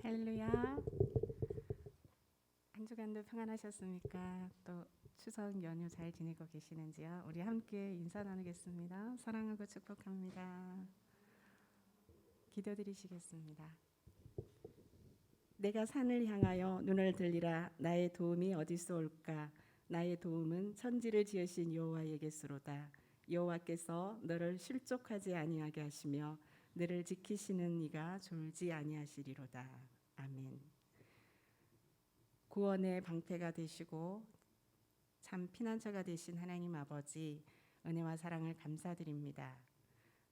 할렐루야. 한 주간도 평안하셨습니까? 또 추석 연휴 잘 지내고 계시는지요? 우리 함께 인사 나누겠습니다. 사랑하고 축복합니다. 기도드리시겠습니다. 내가 산을 향하여 눈을 들리라. 나의 도움이 어디서 올까? 나의 도움은 천지를 지으신 여호와에게서로다. 여호와께서 너를 실족하지 아니하게 하시며 너를 지키시는 이가 졸지 아니하시리로다. 아멘. 구원의 방패가 되시고 참 피난처가 되신 하나님 아버지, 은혜와 사랑을 감사드립니다.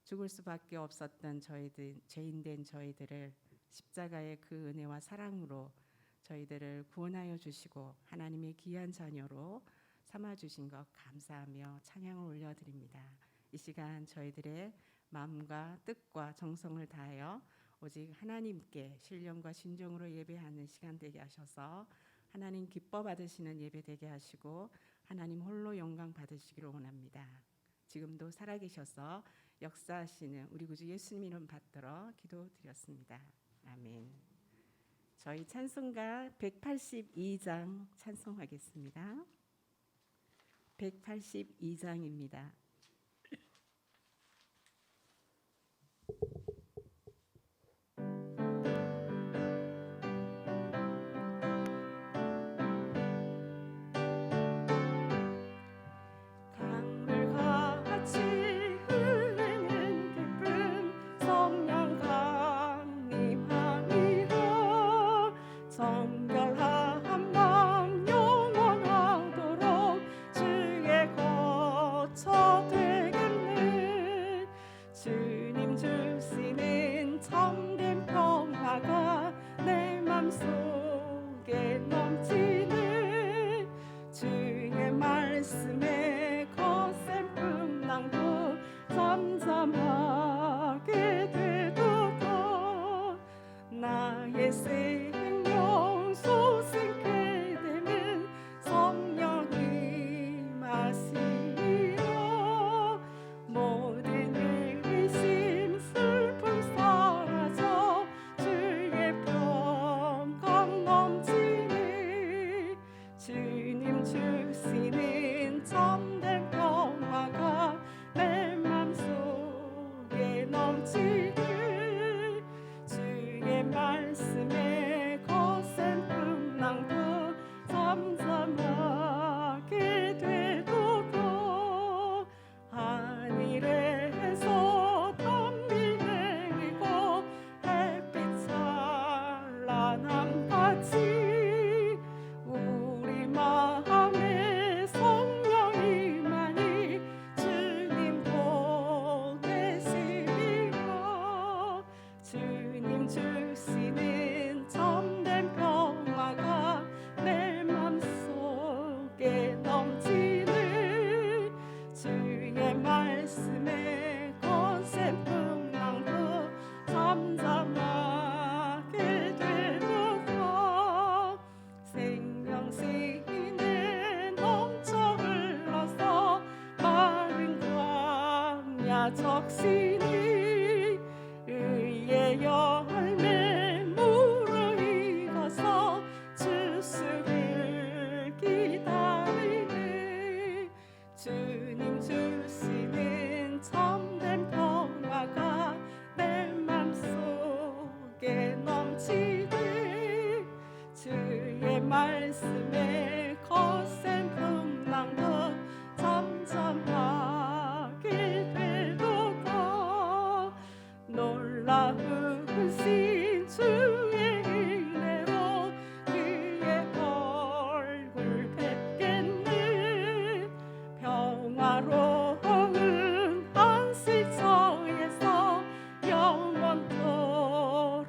죽을 수밖에 없었던 저희들, 죄인된 저희들을 십자가의 그 은혜와 사랑으로 저희들을 구원하여 주시고 하나님의 귀한 자녀로 삼아 주신 것 감사하며 찬양을 올려드립니다. 이 시간 저희들의 마음과 뜻과 정성을 다하여 오직 하나님께 신령과 신정으로 예배하는 시간 되게 하셔서 하나님 기뻐 받으시는 예배 되게 하시고 하나님 홀로 영광 받으시기를 원합니다. 지금도 살아계셔서 역사하시는 우리 구주 예수님 이름 받들어 기도드렸습니다. 아멘. 저희 찬송가 182장 찬송하겠습니다. 182장입니다. 정결한 마음 영원하도록 주의 거처 되겠네. 주님 주시는 참된 평화가 내 맘속에 넘치네. 주의 말씀에 거센 풍랑도 잠잠하게 되도다. 나의 생명 소생케 되는 성령이 마시리라. 모든 의심 슬픔 사라져 주의 평강 넘치네. 주님 주시는 참된 평화가 내 맘속에 넘치네. 주의 말씀에 거센 풍랑도 잠잠하게 되도록. 하늘에서 단비 내리고 햇빛 찬란함같이 우리 마음에 성령이만이 주님 보내시리라. 주님 주시는 참된 평화가 내 맘속에 넘치네. 주의 말씀에 거센 풍랑도 잠잠하게 되도록. 생명샘이 넘쳐 흘러서 마른 광야 적시니 의의 열매 무르익어서 주수를 기다리네. 주님 주시는 참된 평화가 내 맘속에 넘치네. 주의 말씀에 거센 풍랑도 잠잠하게 되도다. 놀라우신 주의 은혜로 그의 얼굴 뵙겠네. 평화로운 안식처에서 영원토록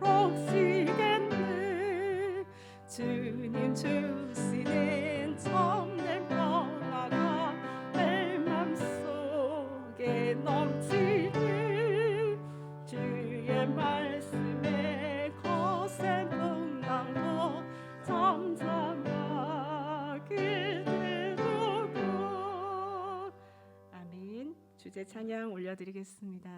쉬겠네. 주님 주시는 참된 평화가 내 맘속에 넘치네. 주의 말씀에 거센 풍랑도 잠잠하게 되도록. 아멘. 주제 찬양 올려드리겠습니다.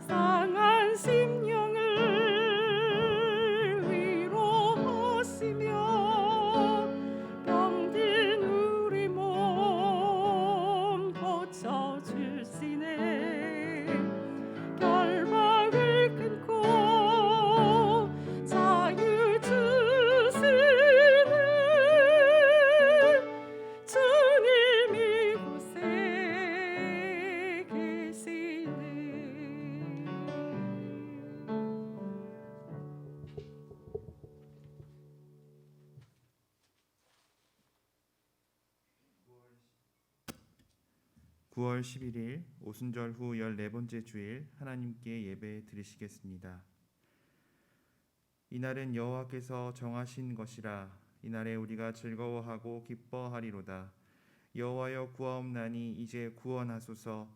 상한 심령을 위로하시며 병든 우리 몸 고쳐주시네. 결박을 끊고 자유 주시네. 주님 이곳에 계시네. 9월 11일 오순절 후 14번째 주일 하나님께 예배 드리시겠습니다. 이날은 여호와께서 정하신 것이라. 이날에 우리가 즐거워하고 기뻐하리로다. 여호와여 구하옵나니 이제 구원하소서.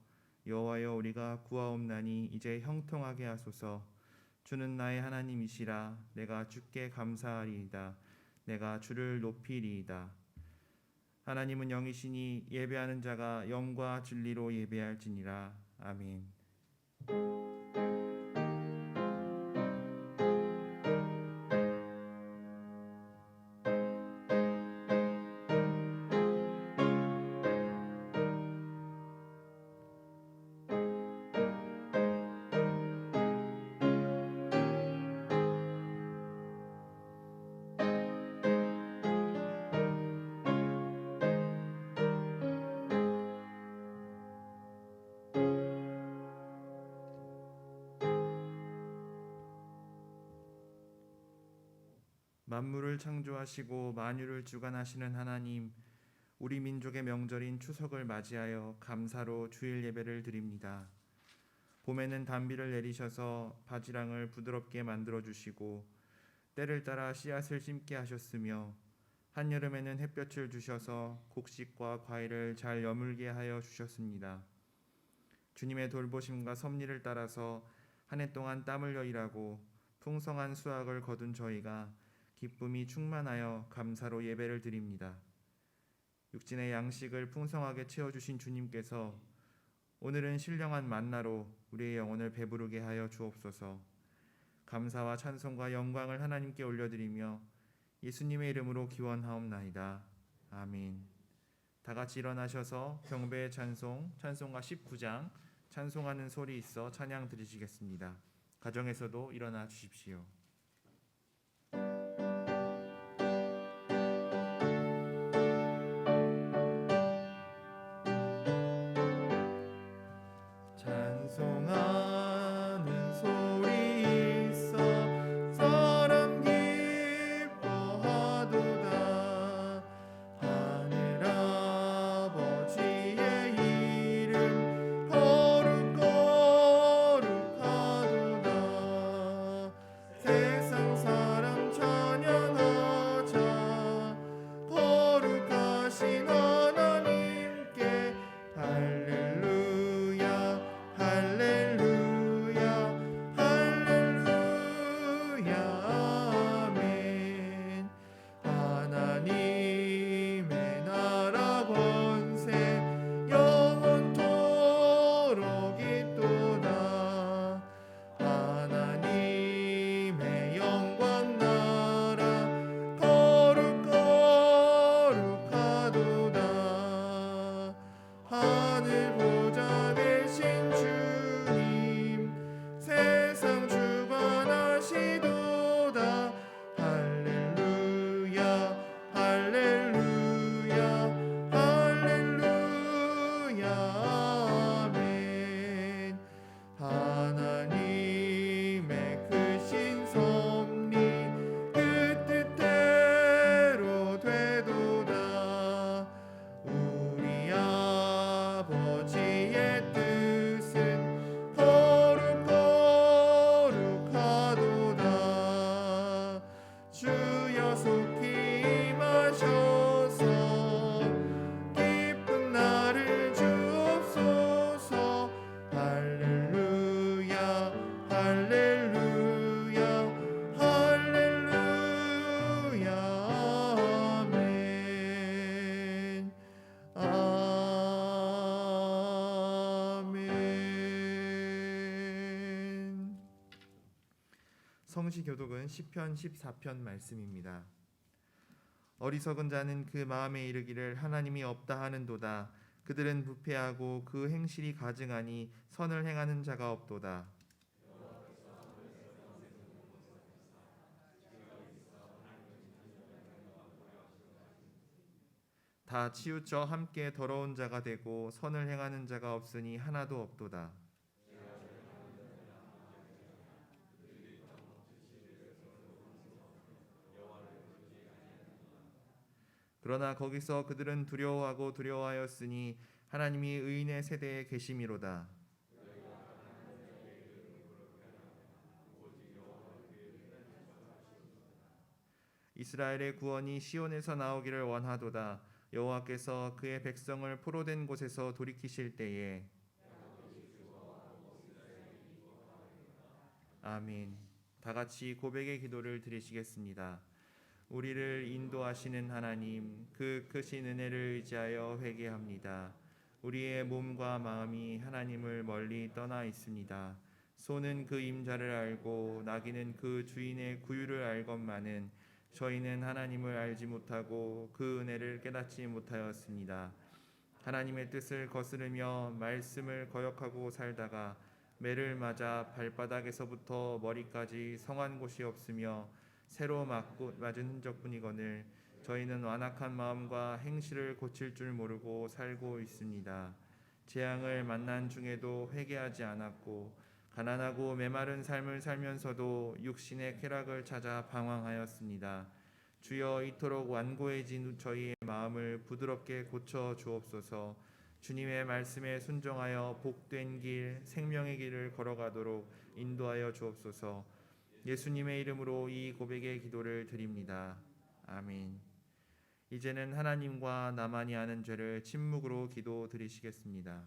여호와여 우리가 구하옵나니 이제 형통하게 하소서. 주는 나의 하나님이시라. 내가 주께 감사하리이다. 내가 주를 높이리이다. 하나님은 영이시니 예배하는 자가 영과 진리로 예배할지니라. 아멘. 만물을 창조하시고 만유를 주관하시는 하나님, 우리 민족의 명절인 추석을 맞이하여 감사로 주일 예배를 드립니다. 봄에는 단비를 내리셔서 바지랑을 부드럽게 만들어 주시고 때를 따라 씨앗을 심게 하셨으며 한여름에는 햇볕을 주셔서 곡식과 과일을 잘 여물게 하여 주셨습니다. 주님의 돌보심과 섭리를 따라서 한 해 동안 땀 흘려 일하고 풍성한 수확을 거둔 저희가 기쁨이 충만하여 감사로 예배를 드립니다. 육신의 양식을 풍성하게 채워주신 주님께서 오늘은 신령한 만나로 우리의 영혼을 배부르게 하여 주옵소서. 감사와 찬송과 영광을 하나님께 올려드리며 예수님의 이름으로 기원하옵나이다. 아멘. 다 같이 일어나셔서 경배의 찬송가 19장 찬송하는 소리 있어 찬양 드리시겠습니다. 가정에서도 일어나 주십시오. 찬송하는 소리 있어 사람 기뻐하도다. 하늘 아버지의 이름 거룩거룩하도다. 성시교독은 시편 14편 말씀입니다. 어리석은 자는 그 마음에 이르기를 하나님이 없다 하는도다. 그들은 부패하고 그 행실이 가증하니 선을 행하는 자가 없도다. 다 치우쳐 함께 더러운 자가 되고 선을 행하는 자가 없으니 하나도 없도다. 그러나 거기서 그들은 두려워하고 두려워하였으니 하나님이 의인의 세대에 계심이로다. 이스라엘의 구원이 시온에서 나오기를 원하도다. 여호와께서 그의 백성을 포로된 곳에서 돌이키실 때에. 아멘. 다 같이 고백의 기도를 드리시겠습니다. 우리를 인도하시는 하나님, 그 크신 은혜를 의지하여 회개합니다. 우리의 몸과 마음이 하나님을 멀리 떠나 있습니다. 소는 그 임자를 알고 나귀는 그 주인의 구유를 알건만은 저희는 하나님을 알지 못하고 그 은혜를 깨닫지 못하였습니다. 하나님의 뜻을 거스르며 말씀을 거역하고 살다가 매를 맞아 발바닥에서부터 머리까지 성한 곳이 없으며 새로 맞은 흔적뿐이거늘 저희는 완악한 마음과 행실을 고칠 줄 모르고 살고 있습니다. 재앙을 만난 중에도 회개하지 않았고 가난하고 메마른 삶을 살면서도 육신의 쾌락을 찾아 방황하였습니다. 주여 이토록 완고해진 저희의 마음을 부드럽게 고쳐 주옵소서. 주님의 말씀에 순종하여 복된 길, 생명의 길을 걸어가도록 인도하여 주옵소서. 예수님의 이름으로 이 고백의 기도를 드립니다. 아멘. 이제는 하나님과 나만이 아는 죄를 침묵으로 기도 드리시겠습니다.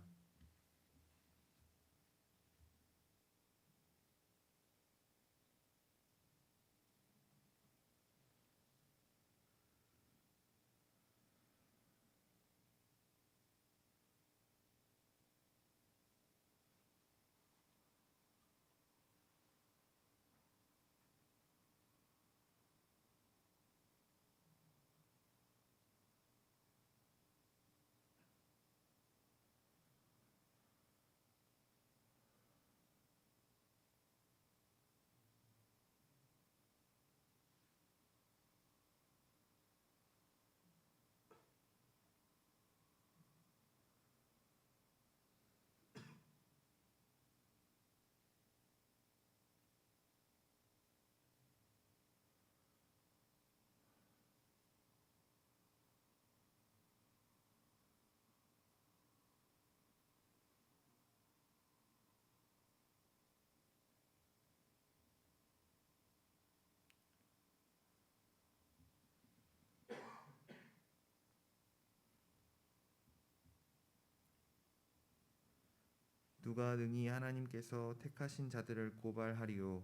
누가 능히 하나님께서 택하신 자들을 고발하리요.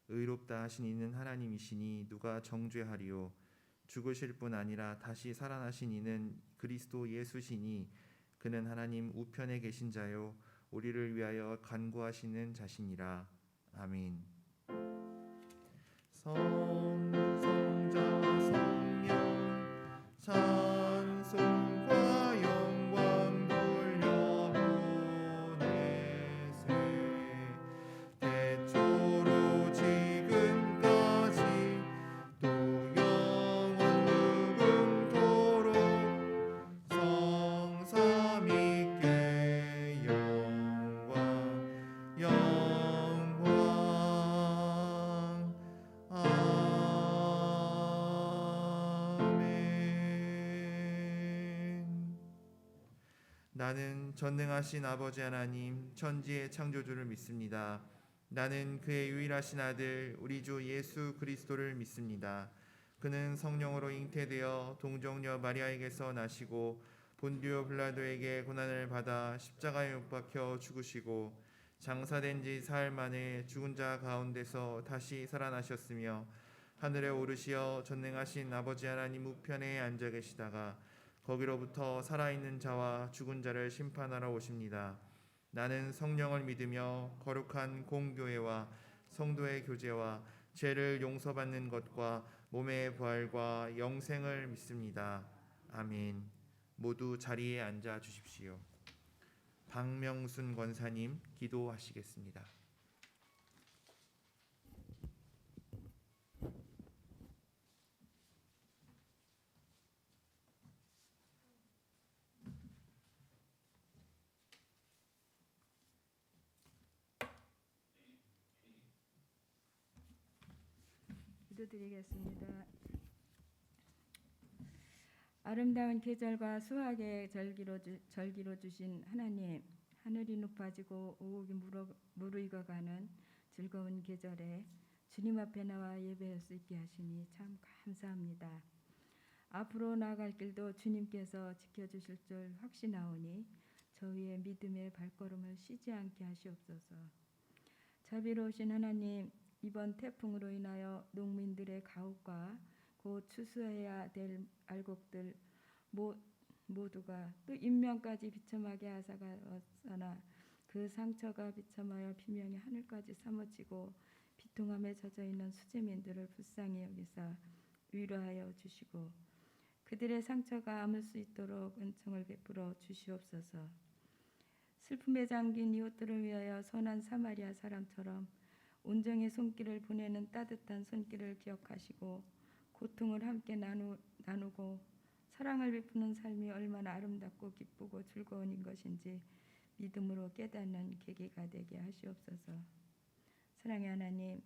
의롭다 하신 이는 하나님이시니 누가 정죄하리요. 죽으실 뿐 아니라 다시 살아나신 이는 그리스도 예수시니 그는 하나님 우편에 계신 자요 우리를 위하여 간구하시는 자시니라. 아멘. 성자 성령 찬송과 영광 돌려보내세. 태초로 지금까지 또 영원 무궁토록 성삼위께 영광 영광. 아멘. 나는 전능하신 아버지 하나님 천지의 창조주를 믿습니다. 나는 그의 유일하신 아들 우리 주 예수 그리스도를 믿습니다. 그는 성령으로 잉태되어 동정녀 마리아에게서 나시고 본디오 빌라도에게 고난을 받아 십자가에 못 박혀 죽으시고 장사된 지 사흘 만에 죽은 자 가운데서 다시 살아나셨으며 하늘에 오르시어 전능하신 아버지 하나님 우편에 앉아 계시다가 거기로부터 살아있는 자와 죽은 자를 심판하러 오십니다. 나는 성령을 믿으며 거룩한 공교회와 성도의 교제와 죄를 용서받는 것과 몸의 부활과 영생을 믿습니다. 아멘. 모두 자리에 앉아 주십시오. 박명순 권사님 기도하시겠습니다. 기도드리겠습니다. 아름다운 계절과 수확의 절기로 주신 하나님, 하늘이 높아지고 오곡이 무르익어가는 즐거운 계절에 주님 앞에 나와 예배할 수 있게 하시니 참 감사합니다. 앞으로 나아갈 길도 주님께서 지켜주실 줄 확신하오니 저희의 믿음의 발걸음을 쉬지 않게 하시옵소서. 자비로우신 하나님, 이번 태풍으로 인하여 농민들의 가옥과 곧 추수해야 될 알곡들 모두가 또 인명까지 비참하게 앗아가었으나 그 상처가 비참하여 비명이 하늘까지 사무치고 비통함에 젖어있는 수재민들을 불쌍히 여기사 위로하여 주시고 그들의 상처가 아물 수 있도록 은총을 베풀어 주시옵소서. 슬픔에 잠긴 이웃들을 위하여 선한 사마리아 사람처럼 온정의 손길을 보내는 따뜻한 손길을 기억하시고 고통을 함께 나누고 사랑을 베푸는 삶이 얼마나 아름답고 기쁘고 즐거운 것인지 믿음으로 깨닫는 계기가 되게 하시옵소서. 사랑의 하나님,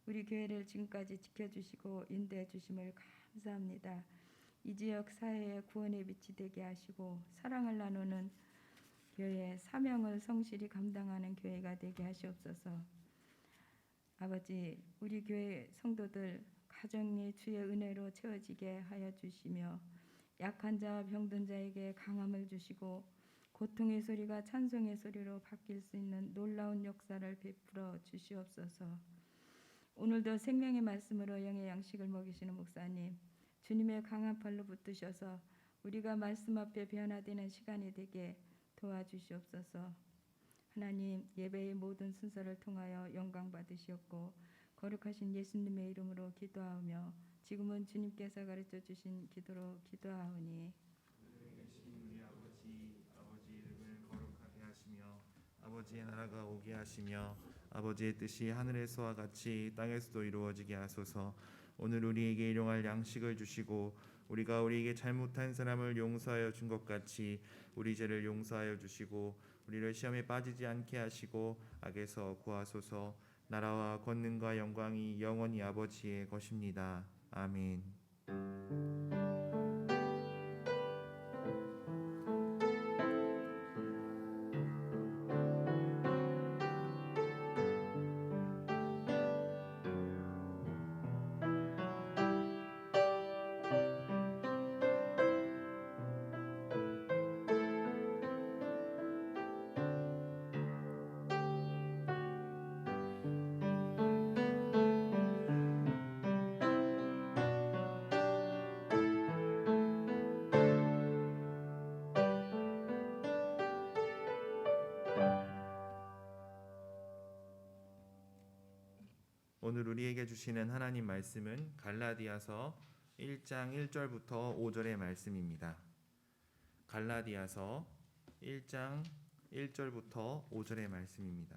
우리 교회를 지금까지 지켜주시고 인도해 주심을 감사합니다. 이 지역 사회의 구원의 빛이 되게 하시고 사랑을 나누는 교회, 사명을 성실히 감당하는 교회가 되게 하시옵소서. 아버지, 우리 교회 성도들 가정이 주의 은혜로 채워지게 하여 주시며 약한 자와 병든 자에게 강함을 주시고 고통의 소리가 찬송의 소리로 바뀔 수 있는 놀라운 역사를 베풀어 주시옵소서. 오늘도 생명의 말씀으로 영의 양식을 먹이시는 목사님, 주님의 강한 팔로 붙드셔서 우리가 말씀 앞에 변화되는 시간이 되게 도와주시옵소서. 하나님, 예배의 모든 순서를 통하여 영광 받으시옵고 거룩하신 예수님의 이름으로 기도하오며 지금은 주님께서 가르쳐 주신 기도로 기도하오니 우리 아버지 이름을 거룩하게 하시며 아버지의 나라가 오게 하시며 아버지의 뜻이 하늘에서와 같이 땅에서도 이루어지게 하소서. 오늘 우리에게 일용할 양식을 주시고 우리가 우리에게 잘못한 사람을 용서하여 준 것 같이 우리 죄를 용서하여 주시고 우리를 시험에 빠지지 않게 하시고 악에서 구하소서. 나라와 권능과 영광이 영원히 아버지의 것입니다. 아멘. 오늘 우리에게 주시는 하나님 말씀은 갈라디아서 1장 1절부터 5절의 말씀입니다. 갈라디아서 1장 1절부터 5절의 말씀입니다.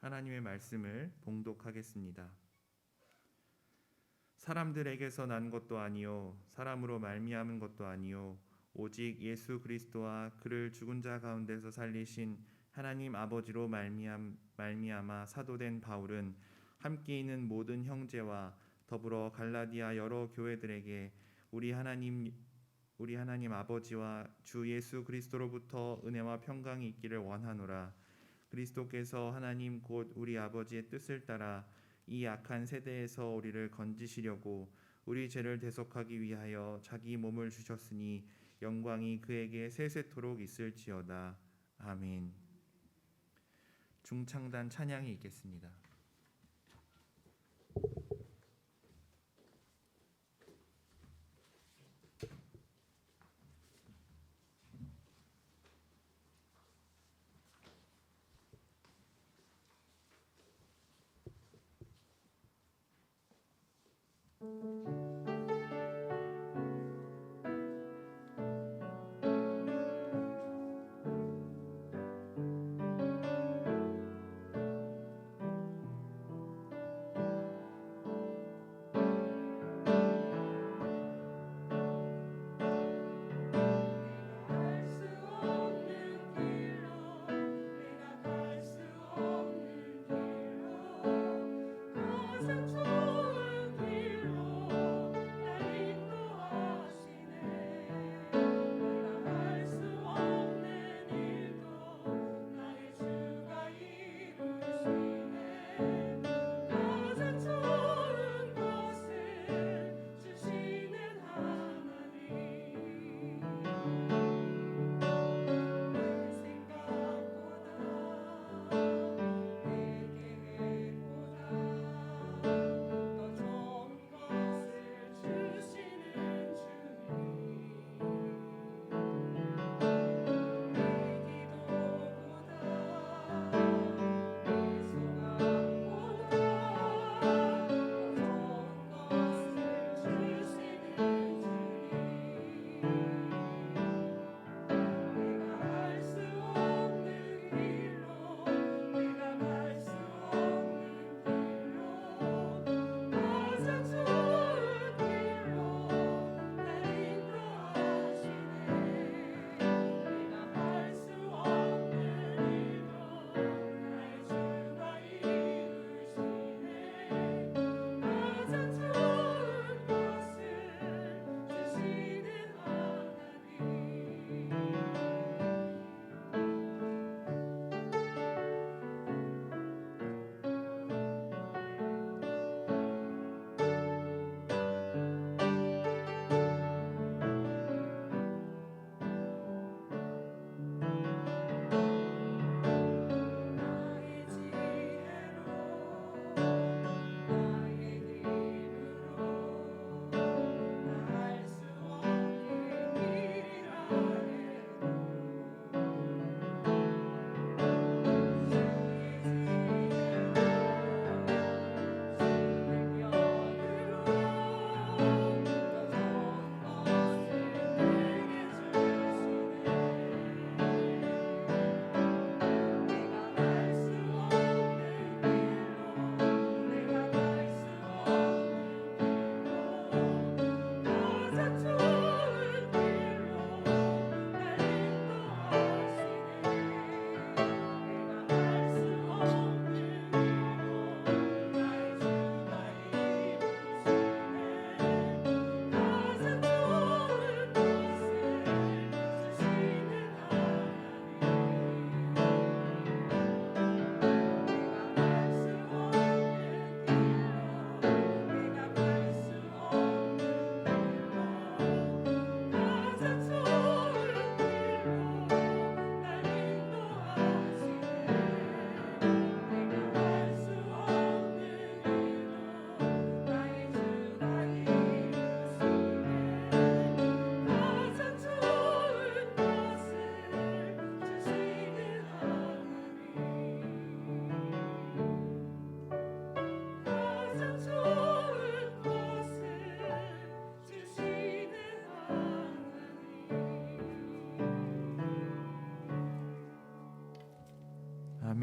하나님의 말씀을 봉독하겠습니다. 사람들에게서 난 것도 아니요 사람으로 말미암은 것도 아니요 오직 예수 그리스도와 그를 죽은 자 가운데서 살리신 하나님 아버지로 말미암아 사도된 바울은 함께 있는 모든 형제와 더불어 갈라디아 여러 교회들에게 우리 하나님 아버지와 주 예수 그리스도로부터 은혜와 평강이 있기를 원하노라. 그리스도께서 하나님 곧 우리 아버지의 뜻을 따라 이 악한 세대에서 우리를 건지시려고 우리 죄를 대속하기 위하여 자기 몸을 주셨으니 영광이 그에게 세세토록 있을지어다. 아멘. 중창단 찬양이 있겠습니다.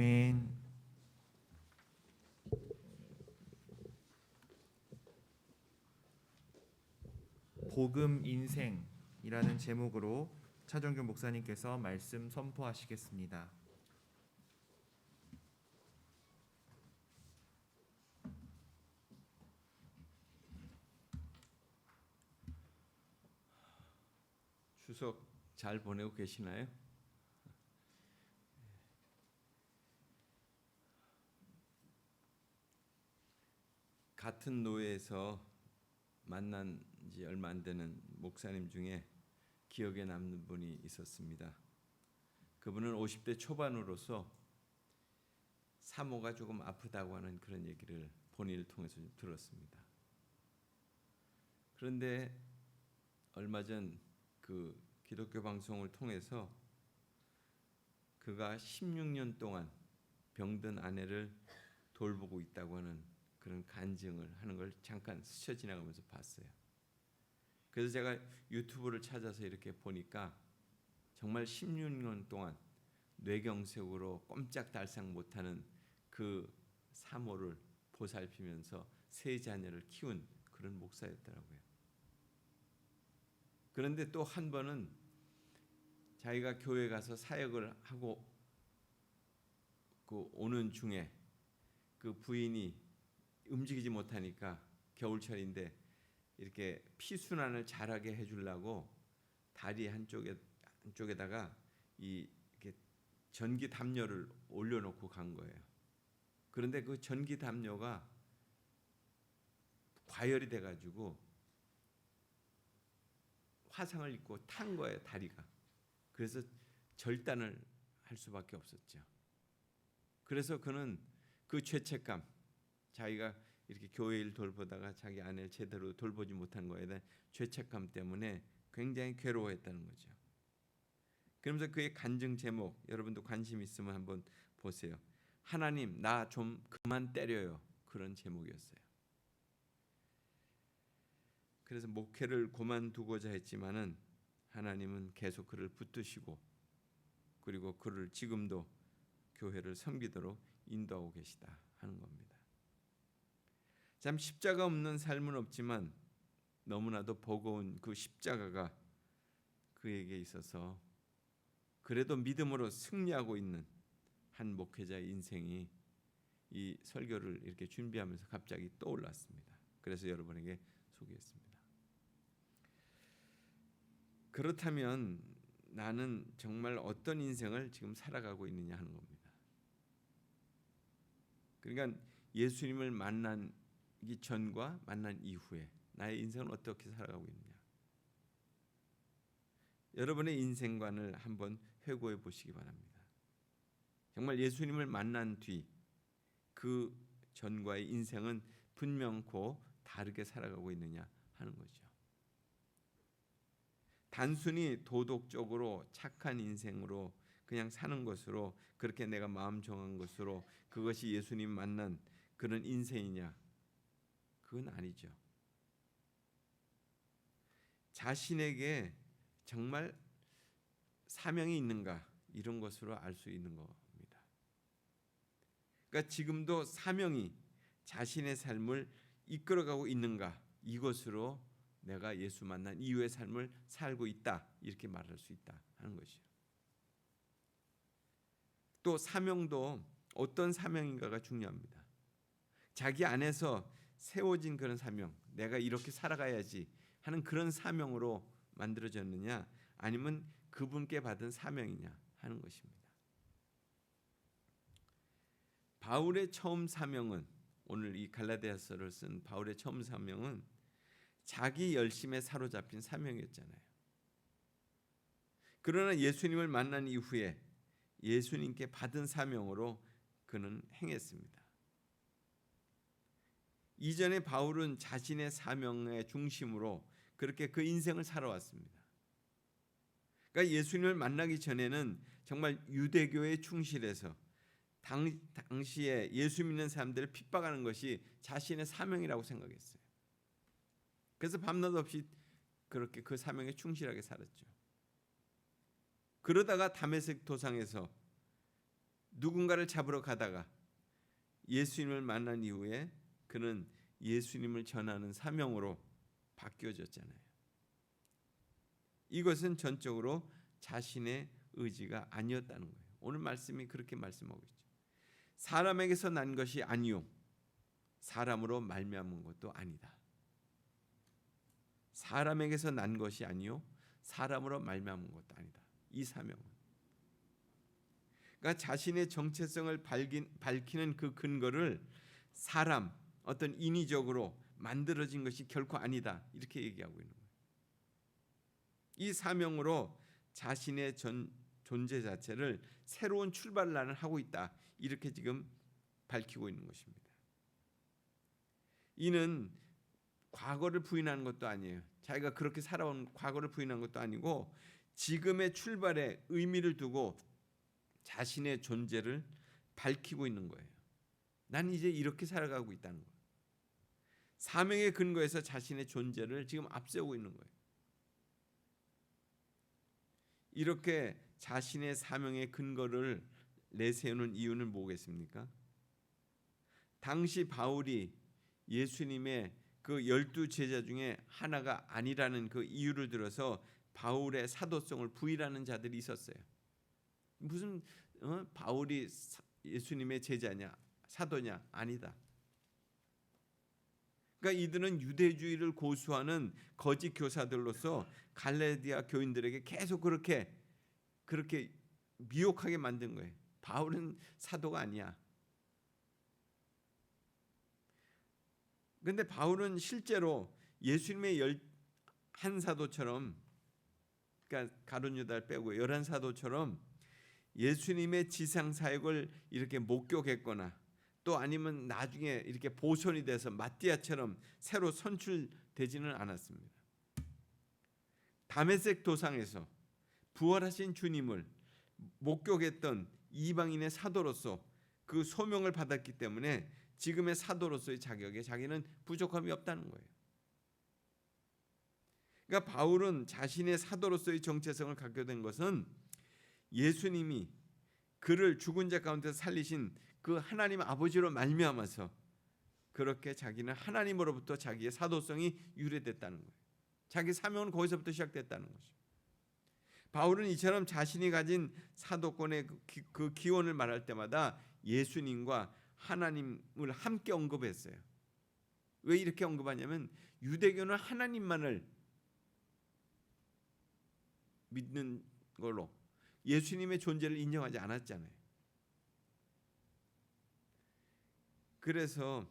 아멘. 복음 인생이라는 제목으로 차정규 목사님께서 말씀 선포하시겠습니다. 추석 잘 보내고 계시나요? 같은 노예에서 만난 지 얼마 안 되는 목사님 중에 기억에 남는 분이 있었습니다. 그분은 50대 초반으로서 사모가 조금 아프다고 하는 그런 얘기를 본인을 통해서 좀 들었습니다. 그런데 얼마 전 그 기독교 방송을 통해서 그가 16년 동안 병든 아내를 돌보고 있다고 하는 그런 간증을 하는 걸 잠깐 스쳐 지나가면서 봤어요. 그래서 제가 유튜브를 찾아서 이렇게 보니까 정말 16년 동안 뇌경색으로 꼼짝달싹 못하는 그 사모를 보살피면서 세 자녀를 키운 그런 목사였더라고요. 그런데 또 한 번은 자기가 교회 가서 사역을 하고 오는 중에 그 부인이 움직이지 못하니까 겨울철인데 이렇게 피순환을 잘하게 해주려고 다리 한쪽에다가 이렇게 전기 담요를 올려놓고 간 거예요. 그런데 그 전기 담요가 과열이 돼가지고 화상을 입고 탄 거예요, 다리가. 그래서 절단을 할 수밖에 없었죠. 그래서 그는 그 죄책감, 자기가 이렇게 교회 일 돌보다가 자기 아내를 제대로 돌보지 못한 거에 대한 죄책감 때문에 굉장히 괴로워했다는 거죠. 그러면서 그의 간증 제목, 여러분도 관심 있으면 한번 보세요. 하나님, 나 좀 그만 때려요. 그런 제목이었어요. 그래서 목회를 그만두고자 했지만은 하나님은 계속 그를 붙드시고 그리고 그를 지금도 교회를 섬기도록 인도하고 계시다 하는 겁니다. 참 십자가 없는 삶은 없지만 너무나도 버거운 그 십자가가 그에게 있어서 그래도 믿음으로 승리하고 있는 한 목회자의 인생이 이 설교를 이렇게 준비하면서 갑자기 떠올랐습니다. 그래서 여러분에게 소개했습니다. 그렇다면 나는 정말 어떤 인생을 지금 살아가고 있느냐 하는 겁니다. 그러니까 예수님을 만나기 전과 만난 이후에 나의 인생을 어떻게 살아가고 있느냐. 여러분의 인생관을 한번 회고해 보시기 바랍니다. 정말 예수님을 만난 뒤 그 전과의 인생은 분명코 다르게 살아가고 있느냐 하는 거죠. 단순히 도덕적으로 착한 인생으로 그냥 사는 것으로 그렇게 내가 마음 정한 것으로 그것이 예수님 만난 그런 인생이냐? 그건 아니죠. 자신에게 정말 사명이 있는가 이런 것으로 알 수 있는 겁니다. 그러니까 지금도 사명이 자신의 삶을 이끌어가고 있는가 이것으로 내가 예수 만난 이후의 삶을 살고 있다 이렇게 말할 수 있다 하는 것이죠. 또 사명도 어떤 사명인가가 중요합니다. 자기 안에서 세워진 그런 사명, 내가 이렇게 살아가야지 하는 그런 사명으로 만들어졌느냐 아니면 그분께 받은 사명이냐 하는 것입니다. 바울의 처음 사명은 오늘 이 갈라디아서를 쓴 바울의 처음 사명은 자기 열심에 사로잡힌 사명이었잖아요. 그러나 예수님을 만난 이후에 예수님께 받은 사명으로 그는 행했습니다. 이전에 바울은 자신의 사명의 중심으로 그렇게 그 인생을 살아왔습니다. 그러니까 예수님을 만나기 전에는 정말 유대교에 충실해서 당시에 예수 믿는 사람들을 핍박하는 것이 자신의 사명이라고 생각했어요. 그래서 밤낮 없이 그렇게 그 사명에 충실하게 살았죠. 그러다가 다메섹 도상에서 누군가를 잡으러 가다가 예수님을 만난 이후에 그는 예수님을 전하는 사명으로 바뀌어졌잖아요. 이것은 전적으로 자신의 의지가 아니었다는 거예요. 오늘 말씀이 그렇게 말씀하고 있죠. 사람에게서 난 것이 아니요 사람으로 말미암은 것도 아니다. 사람에게서 난 것이 아니요 사람으로 말미암은 것도 아니다. 이 사명은 그러니까 자신의 정체성을 밝히는 그 근거를 사람 어떤 인위적으로 만들어진 것이 결코 아니다. 이렇게 얘기하고 있는 거예요. 이 사명으로 자신의 존재 자체를 새로운 출발란을 하고 있다. 이렇게 지금 밝히고 있는 것입니다. 이는 과거를 부인하는 것도 아니에요. 자기가 그렇게 살아온 과거를 부인하는 것도 아니고 지금의 출발에 의미를 두고 자신의 존재를 밝히고 있는 거예요. 난 이제 이렇게 살아가고 있다는 거예요. 사명의 근거에서 자신의 존재를 지금 앞세우고 있는 거예요. 이렇게 자신의 사명의 근거를 내세우는 이유는 뭐겠습니까? 당시 바울이 예수님의 그 12제자 중에 하나가 아니라는 그 이유를 들어서 바울의 사도성을 부인하는 자들이 있었어요. 무슨 바울이 예수님의 제자냐 사도냐 아니다. 그러니까 이들은 유대주의를 고수하는 거짓 교사들로서 갈라디아 교인들에게 계속 그렇게 미혹하게 만든 거예요. 바울은 사도가 아니야. 그런데 바울은 실제로 예수님의 한 사도처럼, 그러니까 가룟 유다를 빼고 11사도처럼 예수님의 지상 사역을 이렇게 목격했거나 또 아니면 나중에 이렇게 보선이 돼서 마띠아처럼 새로 선출되지는 않았습니다. 다메섹 도상에서 부활하신 주님을 목격했던 이방인의 사도로서 그 소명을 받았기 때문에 지금의 사도로서의 자격에 자기는 부족함이 없다는 거예요. 그러니까 바울은 자신의 사도로서의 정체성을 갖게 된 것은 예수님이 그를 죽은 자 가운데서 살리신 그 하나님 아버지로 말미암아서 그렇게 자기는 하나님으로부터 자기의 사도성이 유래됐다는 거예요. 자기 사명은 거기서부터 시작됐다는 거죠. 바울은 이처럼 자신이 가진 사도권의 그 기원을 말할 때마다 예수님과 하나님을 함께 언급했어요. 왜 이렇게 언급하냐면 유대교는 하나님만을 믿는 걸로 예수님의 존재를 인정하지 않았잖아요. 그래서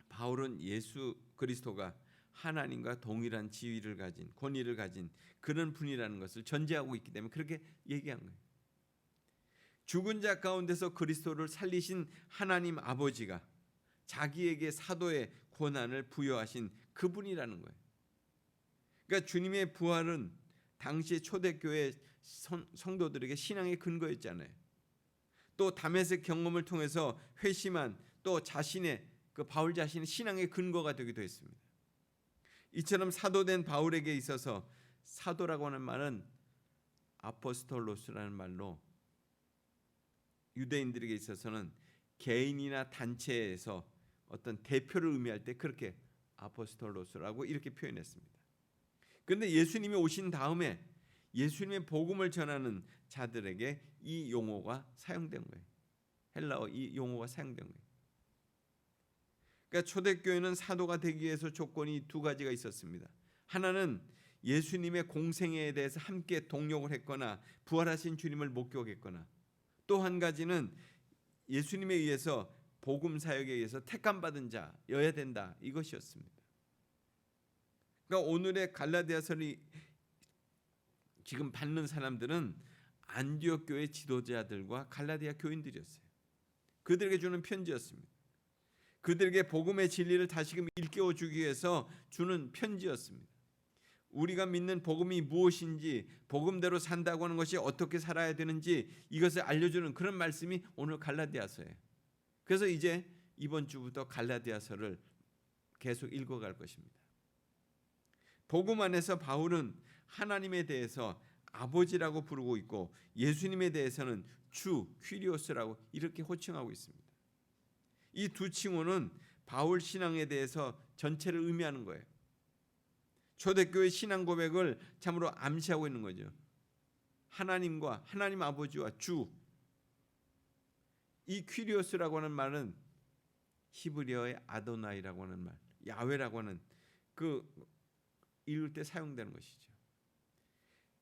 바울은 예수 그리스도가 하나님과 동일한 지위를 가진 권위를 가진 그런 분이라는 것을 전제하고 있기 때문에 그렇게 얘기한 거예요. 죽은 자 가운데서 그리스도를 살리신 하나님 아버지가 자기에게 사도의 권한을 부여하신 그분이라는 거예요. 그러니까 주님의 부활은 당시 초대교회 성도들에게 신앙의 근거였잖아요. 또 다메섹 경험을 통해서 회심한 또 자신의 그 바울 자신의 신앙의 근거가 되기도 했습니다. 이처럼 사도된 바울에게 있어서 사도라고 하는 말은 아포스톨로스라는 말로 유대인들에게 있어서는 개인이나 단체에서 어떤 대표를 의미할 때 그렇게 아포스톨로스라고 이렇게 표현했습니다. 그런데 예수님이 오신 다음에 예수님의 복음을 전하는 자들에게 이 용어가 사용된 거예요. 헬라어 이 용어가 사용된 거예요. 그러니까 초대교회는 사도가 되기 위해서 조건이 두 가지가 있었습니다. 하나는 예수님의 공생애에 대해서 함께 동력을 했거나 부활하신 주님을 목격했거나 또 한 가지는 예수님에 의해서 복음 사역에 의해서 택함 받은 자여야 된다. 이것이었습니다. 그러니까 오늘의 갈라디아서를 지금 받는 사람들은 안디옥 교회 지도자들과 갈라디아 교인들이었어요. 그들에게 주는 편지였습니다. 그들에게 복음의 진리를 다시금 일깨워 주기 위해서 주는 편지였습니다. 우리가 믿는 복음이 무엇인지 복음대로 산다고 하는 것이 어떻게 살아야 되는지 이것을 알려주는 그런 말씀이 오늘 갈라디아서예요. 그래서 이제 이번 주부터 갈라디아서를 계속 읽어갈 것입니다. 복음 안에서 바울은 하나님에 대해서 아버지라고 부르고 있고 예수님에 대해서는 주 퀴리오스라고 이렇게 호칭하고 있습니다. 이 두 칭호는 바울 신앙에 대해서 전체를 의미하는 거예요. 초대교회 신앙 고백을 참으로 암시하고 있는 거죠. 하나님과 하나님 아버지와 주, 이 퀴리오스라고 하는 말은 히브리어의 아도나이라고 하는 말, 야훼라고 하는 그 읽을 때 사용되는 것이죠.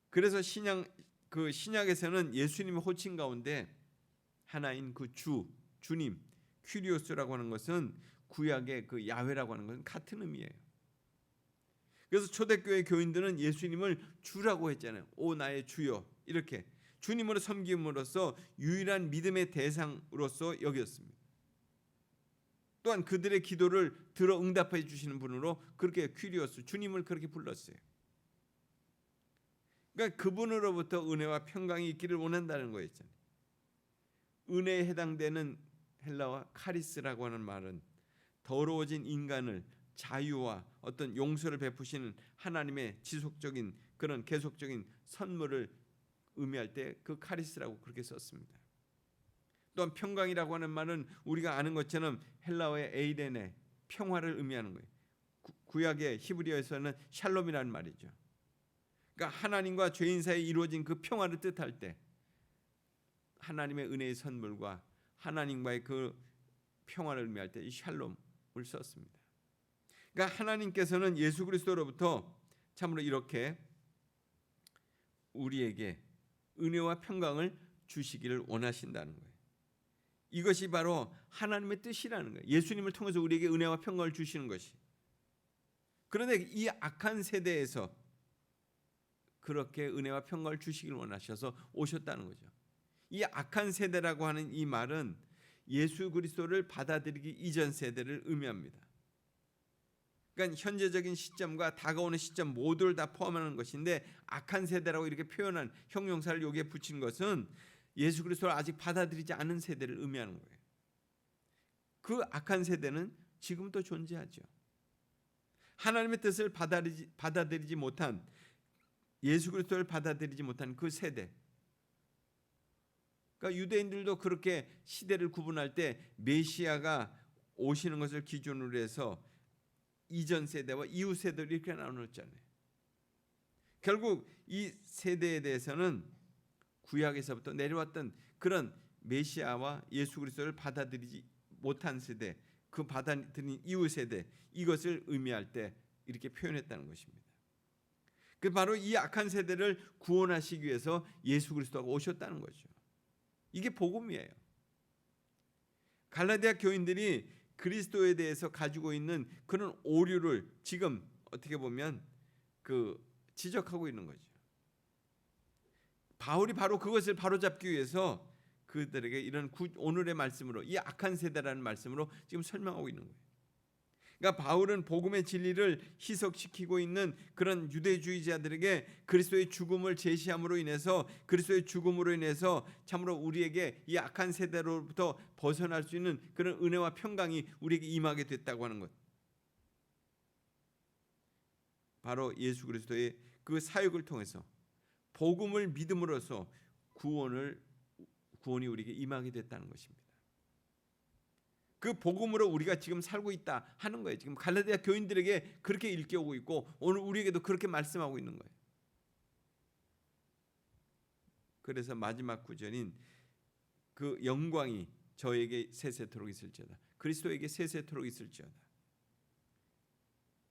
그래서 신약에서는 예수님의 호칭 가운데 하나인 그 주님 퀴리오스라고 하는 것은 구약의 그 야훼라고 하는 것은 같은 의미예요. 그래서 초대교회 교인들은 예수님을 주라고 했잖아요. 오 나의 주여, 이렇게 주님으로 섬김으로써 유일한 믿음의 대상으로서 여겼습니다. 또한 그들의 기도를 들어 응답해 주시는 분으로 그렇게 퀴리오스, 주님을 그렇게 불렀어요. 그러니까 그분으로부터 은혜와 평강이 있기를 원한다는 거였잖아요. 은혜에 해당되는 헬라어 카리스라고 하는 말은 더러워진 인간을 자유와 어떤 용서를 베푸시는 하나님의 지속적인 그런 계속적인 선물을 의미할 때 그 카리스라고 그렇게 썼습니다. 또한 평강이라고 하는 말은 우리가 아는 것처럼 헬라어의 에이레네, 평화를 의미하는 거예요. 구약의 히브리어에서는 샬롬이라는 말이죠. 그러니까 하나님과 죄인 사이에 이루어진 그 평화를 뜻할 때 하나님의 은혜의 선물과 하나님과의 그 평화를 의미할 때 이 샬롬을 썼습니다. 그러니까 하나님께서는 예수 그리스도로부터 참으로 이렇게 우리에게 은혜와 평강을 주시기를 원하신다는 거예요. 이것이 바로 하나님의 뜻이라는 거예요. 예수님을 통해서 우리에게 은혜와 평강을 주시는 것이. 그런데 이 악한 세대에서 그렇게 은혜와 평강을 주시길 원하셔서 오셨다는 거죠. 이 악한 세대라고 하는 이 말은 예수 그리스도를 받아들이기 이전 세대를 의미합니다. 그러니까 현재적인 시점과 다가오는 시점 모두를 다 포함하는 것인데 악한 세대라고 이렇게 표현한 형용사를 여기에 붙인 것은 예수 그리스도를 아직 받아들이지 않은 세대를 의미하는 거예요. 그 악한 세대는 지금도 존재하죠. 하나님의 뜻을 받아들이지 못한, 예수 그리스도를 받아들이지 못한 그 세대. 그러니까 유대인들도 그렇게 시대를 구분할 때 메시아가 오시는 것을 기준으로 해서 이전 세대와 이후 세대를 이렇게 나누었잖아요. 결국 이 세대에 대해서는 구약에서부터 내려왔던 그런 메시아와 예수 그리스도를 받아들이지 못한 세대, 그 받아들인 이후 세대, 이것을 의미할 때 이렇게 표현했다는 것입니다. 그 바로 이 악한 세대를 구원하시기 위해서 예수 그리스도가 오셨다는 거죠. 이게 복음이에요. 갈라디아 교인들이 그리스도에 대해서 가지고 있는 그런 오류를 지금 어떻게 보면 지적하고 있는 거죠. 바울이 바로 그것을 바로잡기 위해서 그들에게 이런 오늘의 말씀으로, 이 악한 세대라는 말씀으로 지금 설명하고 있는 거예요. 그러니까 바울은 복음의 진리를 희석시키고 있는 그런 유대주의자들에게 그리스도의 죽음을 제시함으로 인해서, 그리스도의 죽음으로 인해서 참으로 우리에게 이 악한 세대로부터 벗어날 수 있는 그런 은혜와 평강이 우리에게 임하게 됐다고 하는 것. 바로 예수 그리스도의 그 사역을 통해서 복음을 믿음으로써 구원이 우리에게 임하게 됐다는 것입니다. 그 복음으로 우리가 지금 살고 있다 하는 거예요. 지금 갈라디아 교인들에게 그렇게 일깨우고 있고 오늘 우리에게도 그렇게 말씀하고 있는 거예요. 그래서 마지막 구절인 그 영광이 저에게 세세토록 있을지어다. 그리스도에게 세세토록 있을지어다.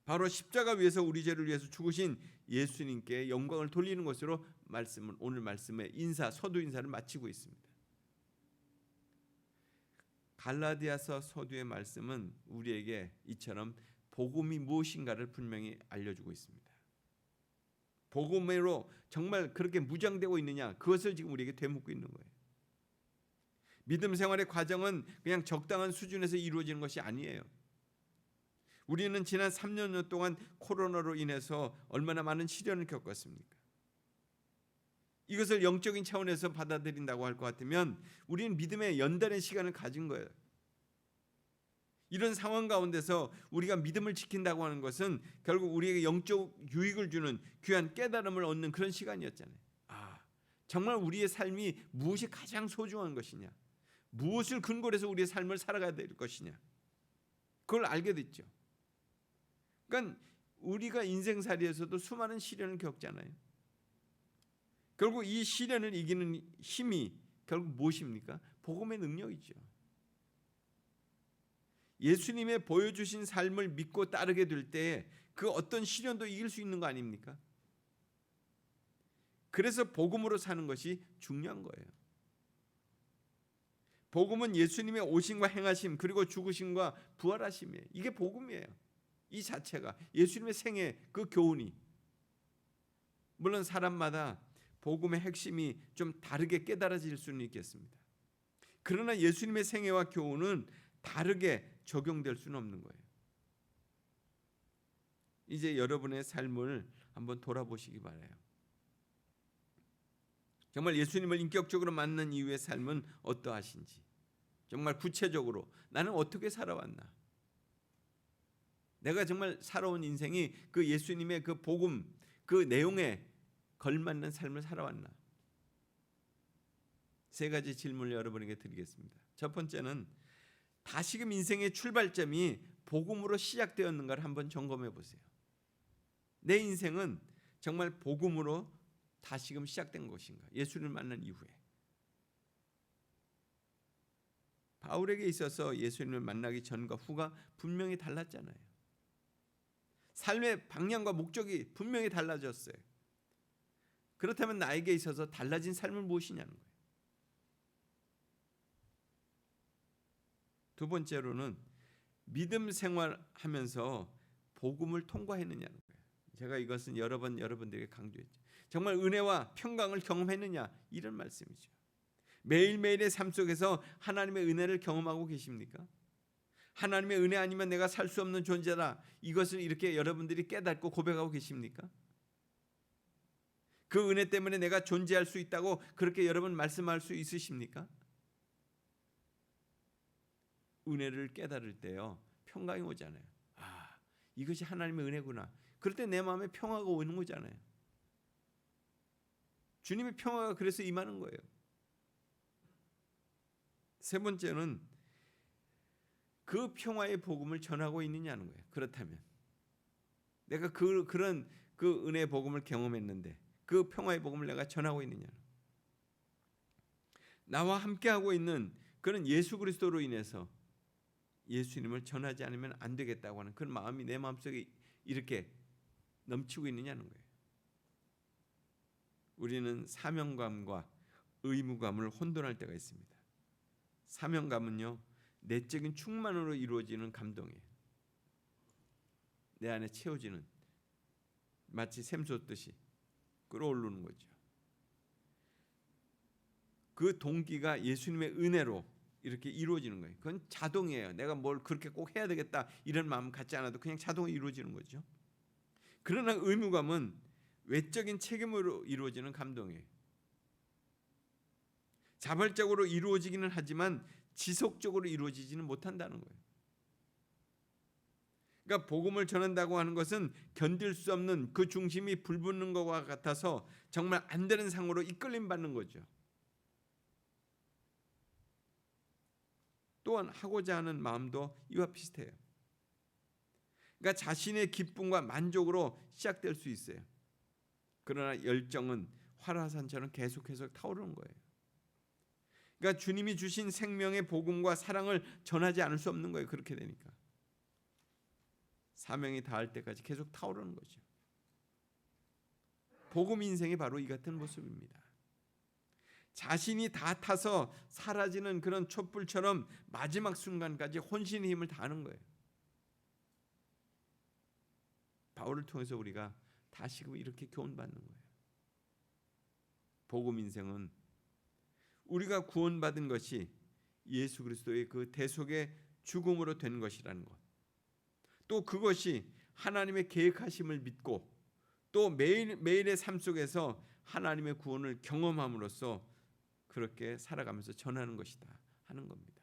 바로 십자가 위에서 우리 죄를 위해서 죽으신 예수님께 영광을 돌리는 것으로 오늘 말씀의 서두 인사를 마치고 있습니다. 갈라디아서 서두의 말씀은 우리에게 이처럼 복음이 무엇인가를 분명히 알려주고 있습니다. 복음으로 정말 그렇게 무장되고 있느냐, 그것을 지금 우리에게 되묻고 있는 거예요. 믿음 생활의 과정은 그냥 적당한 수준에서 이루어지는 것이 아니에요. 우리는 지난 3년 동안 코로나로 인해서 얼마나 많은 시련을 겪었습니까? 이것을 영적인 차원에서 받아들인다고 할 것 같으면 우리는 믿음의 연단의 시간을 가진 거예요. 이런 상황 가운데서 우리가 믿음을 지킨다고 하는 것은 결국 우리에게 영적 유익을 주는 귀한 깨달음을 얻는 그런 시간이었잖아요. 정말 우리의 삶이 무엇이 가장 소중한 것이냐, 무엇을 근거로 해서 우리의 삶을 살아가야 될 것이냐, 그걸 알게 됐죠. 그러니까 우리가 인생살이에서도 수많은 시련을 겪잖아요. 결국 이 시련을 이기는 힘이 결국 무엇입니까? 복음의 능력이죠. 예수님의 보여주신 삶을 믿고 따르게 될 때 그 어떤 시련도 이길 수 있는 거 아닙니까? 그래서 복음으로 사는 것이 중요한 거예요. 복음은 예수님의 오심과 행하심, 그리고 죽으심과 부활하심이에요. 이게 복음이에요. 이 자체가 예수님의 생애 그 교훈이. 물론 사람마다 복음의 핵심이 좀 다르게 깨달아질 수는 있겠습니다. 그러나 예수님의 생애와 교훈은 다르게 적용될 수는 없는 거예요. 이제 여러분의 삶을 한번 돌아보시기 바라요. 정말 예수님을 인격적으로 만난 이후의 삶은 어떠하신지, 정말 구체적으로 나는 어떻게 살아왔나, 내가 정말 살아온 인생이 그 예수님의 그 복음 그 내용에 걸맞는 삶을 살아왔나. 세 가지 질문을 여러분에게 드리겠습니다. 첫 번째는 다시금 인생의 출발점이 복음으로 시작되었는가를 한번 점검해 보세요. 내 인생은 정말 복음으로 다시금 시작된 것인가? 예수를 만난 이후에. 바울에게 있어서 예수님을 만나기 전과 후가 분명히 달랐잖아요. 삶의 방향과 목적이 분명히 달라졌어요. 그렇다면 나에게 있어서 달라진 삶은 무엇이냐는 거예요. 두 번째로는 믿음 생활하면서 복음을 통과했느냐는 거예요. 제가 이것은 여러 번 여러분들에게 강조했죠. 정말 은혜와 평강을 경험했느냐, 이런 말씀이죠. 매일매일의 삶 속에서 하나님의 은혜를 경험하고 계십니까? 하나님의 은혜 아니면 내가 살 수 없는 존재다, 이것을 이렇게 여러분들이 깨닫고 고백하고 계십니까? 그 은혜 때문에 내가 존재할 수 있다고 그렇게 여러분 말씀할 수 있으십니까? 은혜를 깨달을 때요, 평강이 오잖아요. 아, 이것이 하나님의 은혜구나. 그럴 때 내 마음에 평화가 오는 거잖아요. 주님의 평화가 그래서 임하는 거예요. 세 번째는 그 평화의 복음을 전하고 있느냐는 거예요. 그렇다면 내가 그런 그 은혜의 복음을 경험했는데 그 평화의 복음을 내가 전하고 있느냐. 나와 함께하고 있는 그런 예수 그리스도로 인해서 예수님을 전하지 않으면 안 되겠다고 하는 그런 마음이 내 마음속에 이렇게 넘치고 있느냐는 거예요. 우리는 사명감과 의무감을 혼돈할 때가 있습니다. 사명감은요, 내적인 충만으로 이루어지는 감동이에요. 내 안에 채워지는, 마치 샘솟듯이 끌어오르는 거죠. 그 동기가 예수님의 은혜로 이렇게 이루어지는 거예요. 그건 자동이에요. 내가 뭘 그렇게 꼭 해야 되겠다 이런 마음 갖지 않아도 그냥 자동으로 이루어지는 거죠. 그러나 의무감은 외적인 책임으로 이루어지는 감동이에요. 자발적으로 이루어지기는 하지만 지속적으로 이루어지지는 못한다는 거예요. 그러니까 복음을 전한다고 하는 것은 견딜 수 없는 그 중심이 불붙는 것과 같아서 정말 안 되는 상으로 이끌림 받는 거죠. 또한 하고자 하는 마음도 이와 비슷해요. 그러니까 자신의 기쁨과 만족으로 시작될 수 있어요. 그러나 열정은 활화산처럼 계속해서 타오르는 거예요. 그러니까 주님이 주신 생명의 복음과 사랑을 전하지 않을 수 없는 거예요. 그렇게 되니까 사명이 닿을 때까지 계속 타오르는 거죠. 복음 인생이 바로 이 같은 모습입니다. 자신이 다 타서 사라지는 그런 촛불처럼 마지막 순간까지 혼신의 힘을 다하는 거예요. 바울을 통해서 우리가 다시금 이렇게 교훈받는 거예요. 복음 인생은 우리가 구원받은 것이 예수 그리스도의 그 대속의 죽음으로 된 것이라는 것, 또 그것이 하나님의 계획하심을 믿고 또 매일의 삶 속에서 하나님의 구원을 경험함으로써 그렇게 살아가면서 전하는 것이다 하는 겁니다.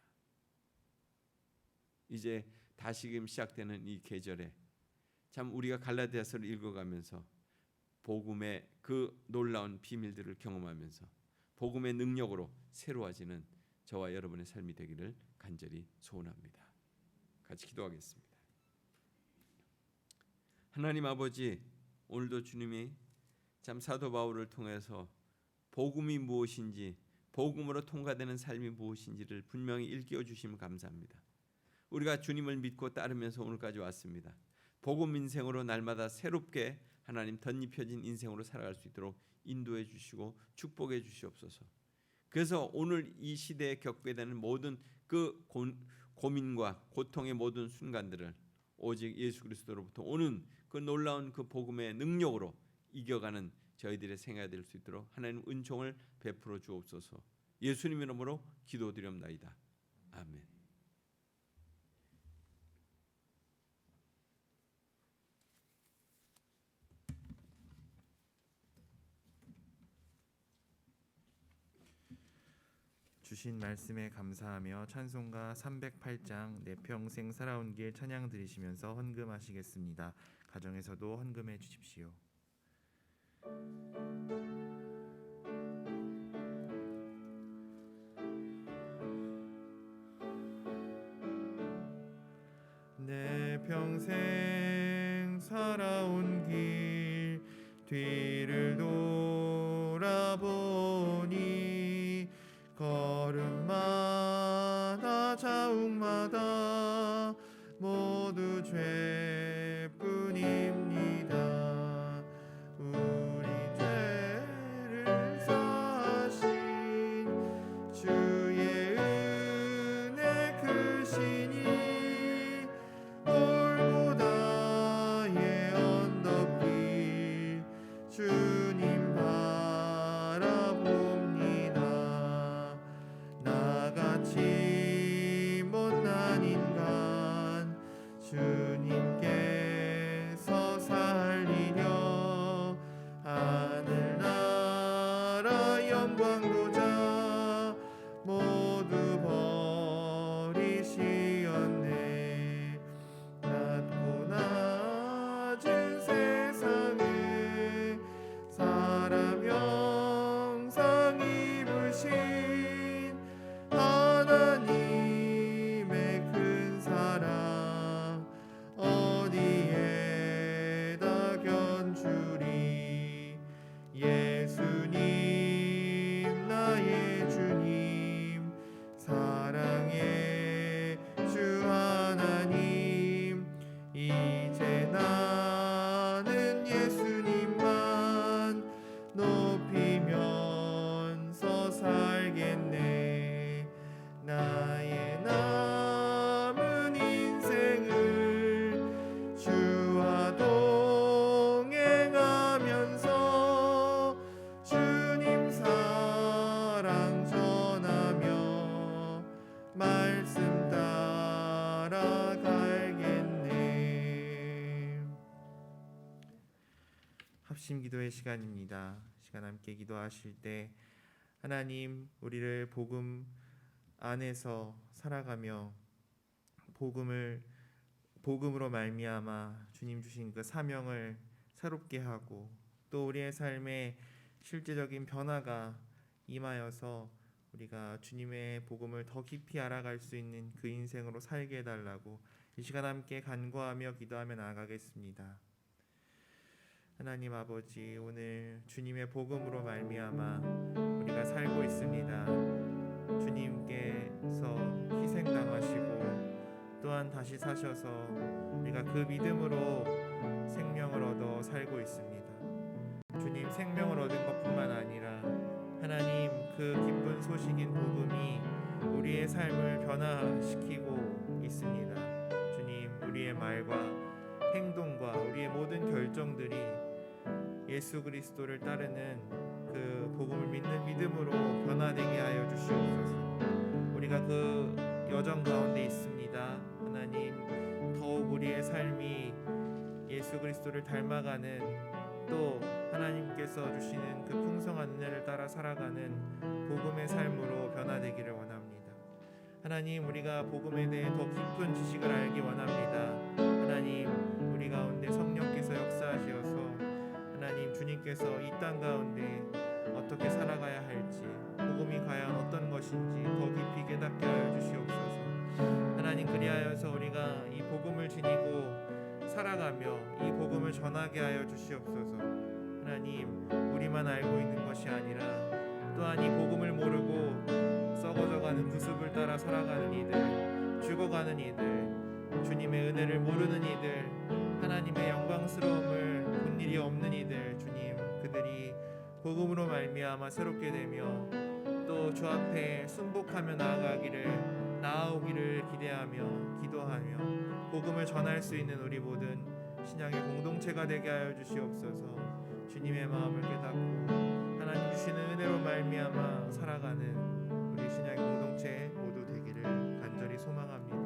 이제 다시금 시작되는 이 계절에 참 우리가 갈라디아서를 읽어가면서 복음의 그 놀라운 비밀들을 경험하면서 복음의 능력으로 새로워지는 저와 여러분의 삶이 되기를 간절히 소원합니다. 같이 기도하겠습니다. 하나님 아버지, 오늘도 주님이 참 사도 바울을 통해서 복음이 무엇인지, 복음으로 통과되는 삶이 무엇인지를 분명히 일깨워 주시면 감사합니다. 우리가 주님을 믿고 따르면서 오늘까지 왔습니다. 복음 인생으로 날마다 새롭게 하나님 덧입혀진 인생으로 살아갈 수 있도록 인도해 주시고 축복해 주시옵소서. 그래서 오늘 이 시대에 겪게 되는 모든 그 고민과 고통의 모든 순간들을 오직 예수 그리스도로부터 오는 그 놀라운 그 복음의 능력으로 이겨가는 저희들의 생활이 될 수 있도록 하나님 은총을 베풀어 주옵소서. 예수님 이름으로 기도드립니다. 아멘. 주신 말씀에 감사하며 찬송가 308장 내 평생 살아온 길 찬양 드리시면서 헌금하시겠습니다. 가정에서도 헌금해 주십시오. 내 평생 살아온 길 뒤를 돌아보니 걸음마다 자욱마다 모두 죄뿐입니다. 우리 죄를 사신 주의 은혜 크시니 골고다의 언덕길 주님 바라봅니다. 나같이 못난 인간 주님께서 살리려 하늘나라 영광도자 모두 버리시었네. 낮고 낮은 세상에 사람 형상 입으신 하나님의 큰 사랑 어디에다 견주리. 예수님 나의 주님 사랑의 주 하나님 이제 나는 예수님만 높이면서 살겠네. 나의 남은 인생을 주와 동행하면서 주님 사랑 전하며 말씀 따라가겠네. 합심 기도의 시간입니다. 시간 함께 기도하실 때 하나님 우리를 복음 안에서 살아가며 복음으로 말미암아 주님 주신 그 사명을 새롭게 하고 또 우리의 삶에 실제적인 변화가 임하여서 우리가 주님의 복음을 더 깊이 알아갈 수 있는 그 인생으로 살게 해달라고 이 시간 함께 간구하며 기도하며 나아가겠습니다. 하나님 아버지, 오늘 주님의 복음으로 말미암아 우리가 살고 있습니다. 주님께서 희생당하시고 또한 다시 사셔서 우리가 그 믿음으로 생명을 얻어 살고 있습니다. 주님 생명을 얻은 것뿐만 아니라 하나님 그 기쁜 소식인 복음이 우리의 삶을 변화시키고 있습니다. 주님, 우리의 말과 행동과 우리의 모든 결정들이 예수 그리스도를 따르는 그 복음을 믿는 믿음으로 변화되게 하여 주시옵소서. 우리가 그 여정 가운데 있습니다. 하나님, 더욱 우리의 삶이 예수 그리스도를 닮아가는 또 하나님께서 주시는 그 풍성한 은혜를 따라 살아가는 복음의 삶으로 변화되기를 원합니다. 하나님, 우리가 복음에 대해 더 깊은 지식을 알기 원합니다. 하나님, 우리 가운데 성령께서 역사하시어서 하나님 주님께 주님께서 이 땅 가운데 어떻게 살아가야 할지, 복음이 과연 어떤 것인지 더 깊이 깨닫게 하여 주시옵소서. 하나님, 그리하여서 우리가 이 복음을 지니고 살아가며 이 복음을 전하게 하여 주시옵소서. 하나님, 우리만 알고 있는 것이 아니라 또한 이 복음을 모르고 썩어져가는 구습을 따라 살아가는 이들, 죽어가는 이들, 주님의 은혜를 모르는 이들, 하나님의 영광스러움을 본 일이 없는 이들, 주님, 그들이 복음으로 말미암아 새롭게 되며 또 주 앞에 순복하며 나아오기를 기대하며 기도하며 복음을 전할 수 있는 우리 모든 신앙의 공동체가 되게 하여 주시옵소서. 주님의 마음을 깨닫고 하나님 주시는 은혜로 말미암아 살아가는 우리 신앙의 공동체 모두 되기를 간절히 소망합니다.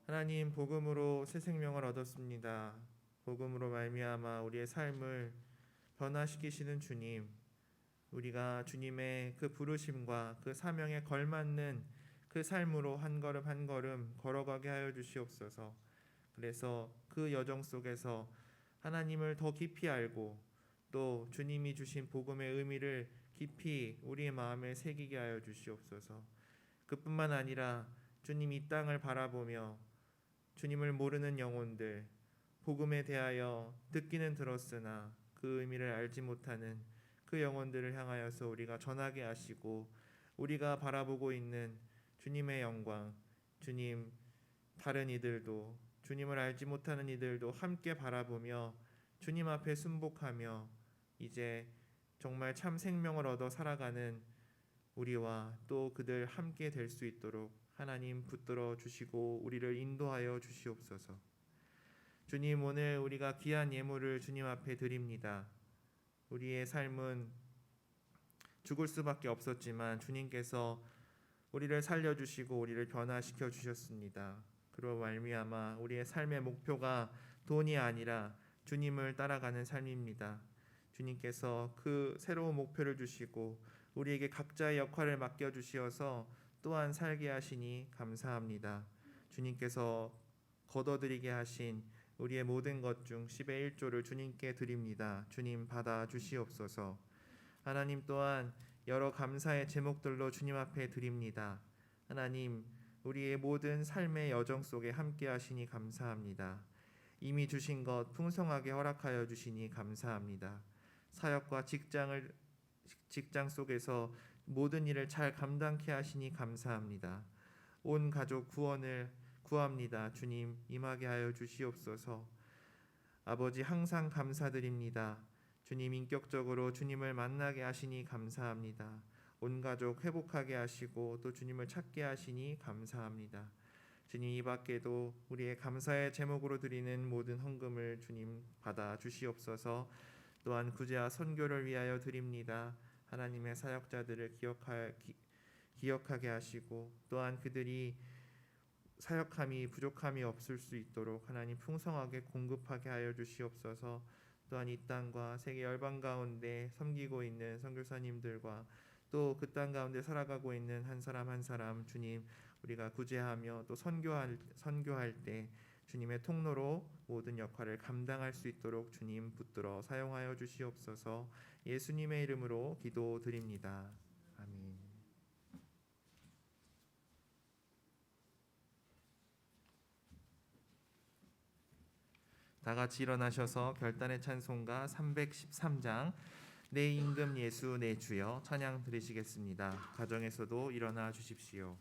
하나님, 복음으로 새 생명을 얻었습니다. 복음으로 말미암아 우리의 삶을 변화시키시는 주님, 우리가 주님의 그 부르심과 그 사명에 걸맞는 그 삶으로 한 걸음 한 걸음 걸어가게 하여 주시옵소서. 그래서 그 여정 속에서 하나님을 더 깊이 알고 또 주님이 주신 복음의 의미를 깊이 우리의 마음에 새기게 하여 주시옵소서. 그뿐만 아니라 주님 이 땅을 바라보며 주님을 모르는 영혼들, 복음에 대하여 듣기는 들었으나 그 의미를 알지 못하는 그 영혼들을 향하여서 우리가 전하게 하시고, 우리가 바라보고 있는 주님의 영광, 주님, 다른 이들도, 주님을 알지 못하는 이들도 함께 바라보며 주님 앞에 순복하며 이제 정말 참 생명을 얻어 살아가는 우리와 또 그들 함께 될 수 있도록 하나님 붙들어 주시고 우리를 인도하여 주시옵소서. 주님, 오늘 우리가 귀한 예물을 주님 앞에 드립니다. 우리의 삶은 죽을 수밖에 없었지만 주님께서 우리를 살려주시고 우리를 변화시켜 주셨습니다. 그로 말미암아 우리의 삶의 목표가 돈이 아니라 주님을 따라가는 삶입니다. 주님께서 그 새로운 목표를 주시고 우리에게 각자의 역할을 맡겨주시어서 또한 살게 하시니 감사합니다. 주님께서 거둬들이게 하신 우리의 모든 것 중 10의 1조를 주님께 드립니다. 주님, 받아 주시옵소서. 하나님, 또한 여러 감사의 제목들로 주님 앞에 드립니다. 하나님, 우리의 모든 삶의 여정 속에 함께 하시니 감사합니다. 이미 주신 것 풍성하게 허락하여 주시니 감사합니다. 사역과 직장 속에서 모든 일을 잘 감당케 하시니 감사합니다. 온 가족 구원을 구합니다. 주님, 임하게 하여 주시옵소서. 아버지, 항상 감사드립니다. 주님, 인격적으로 주님을 만나게 하시니 감사합니다. 온 가족 회복하게 하시고 또 주님을 찾게 하시니 감사합니다. 주님, 이 밖에도 우리의 감사의 제목으로 드리는 모든 헌금을 주님 받아 주시옵소서. 또한 구제와 선교를 위하여 드립니다. 하나님의 사역자들을 기억하게 하시고 또한 그들이 사역함이 부족함이 없을 수 있도록 하나님 풍성하게 공급하게 하여 주시옵소서. 또한 이 땅과 세계 열방 가운데 섬기고 있는 선교사님들과 또 그 땅 가운데 살아가고 있는 한 사람 한 사람 주님, 우리가 구제하며 또 선교할 때 주님의 통로로 모든 역할을 감당할 수 있도록 주님 붙들어 사용하여 주시옵소서. 예수님의 이름으로 기도드립니다. 아멘. 다 같이 일어나셔서 결단의 찬송가 313장 내 임금 예수 내 주여 찬양 드리시겠습니다. 가정에서도 일어나 주십시오.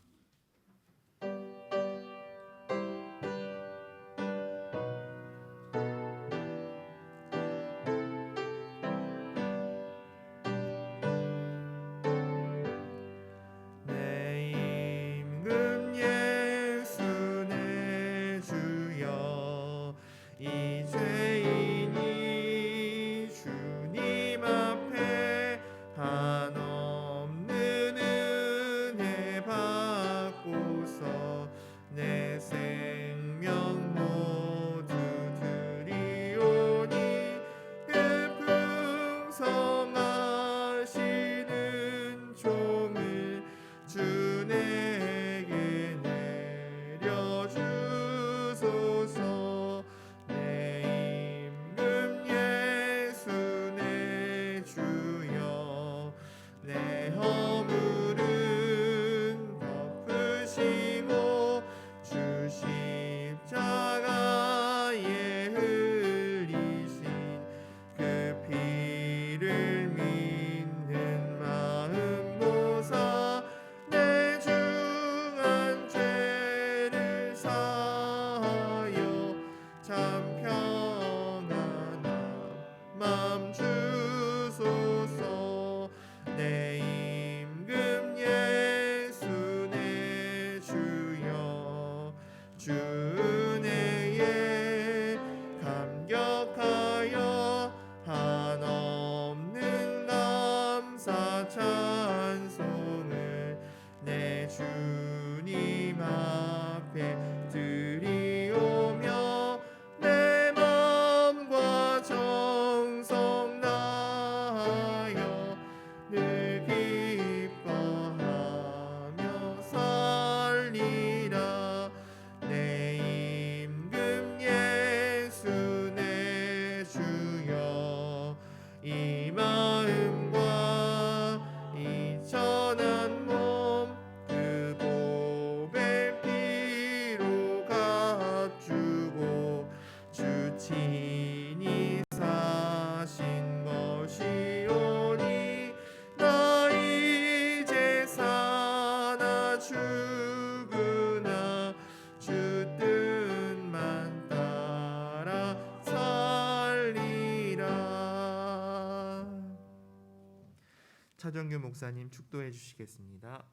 차정규 목사님 축도해 주시겠습니다.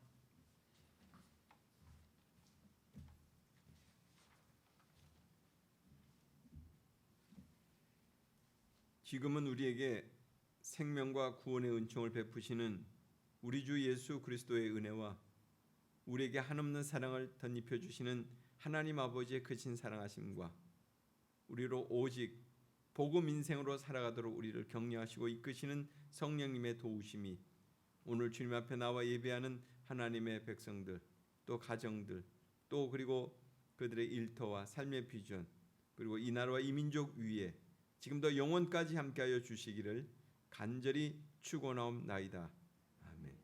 지금은 우리에게 생명과 구원의 은총을 베푸시는 우리 주 예수 그리스도의 은혜와 우리에게 한없는 사랑을 덧입혀 주시는 하나님 아버지의 크신 사랑하심과 우리로 오직 복음 인생으로 살아가도록 우리를 격려하시고 이끄시는 성령님의 도우심이 오늘 주님 앞에 나와 예배하는 하나님의 백성들, 또 가정들, 또 그리고 그들의 일터와 삶의 비전, 그리고 이 나라와 이 민족 위에 지금도 영원까지 함께하여 주시기를 간절히 축원하옵나이다. 아멘.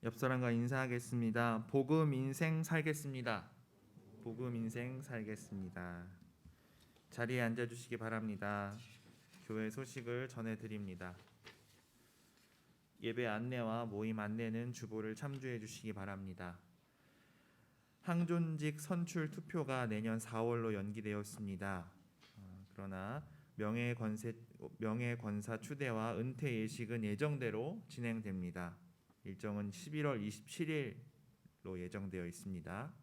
옆 사람과 인사하겠습니다. 복음 인생 살겠습니다. 복음 인생 살겠습니다. 자리에 앉아 주시기 바랍니다. 교회 소식을 전해 드립니다. 예배 안내와 모임 안내는 주보를 참조해 주시기 바랍니다. 항존직 선출 투표가 내년 4월로 연기되었습니다. 그러나 명예권사 추대와 은퇴 예식은 예정대로 진행됩니다. 일정은 11월 27일로 예정되어 있습니다.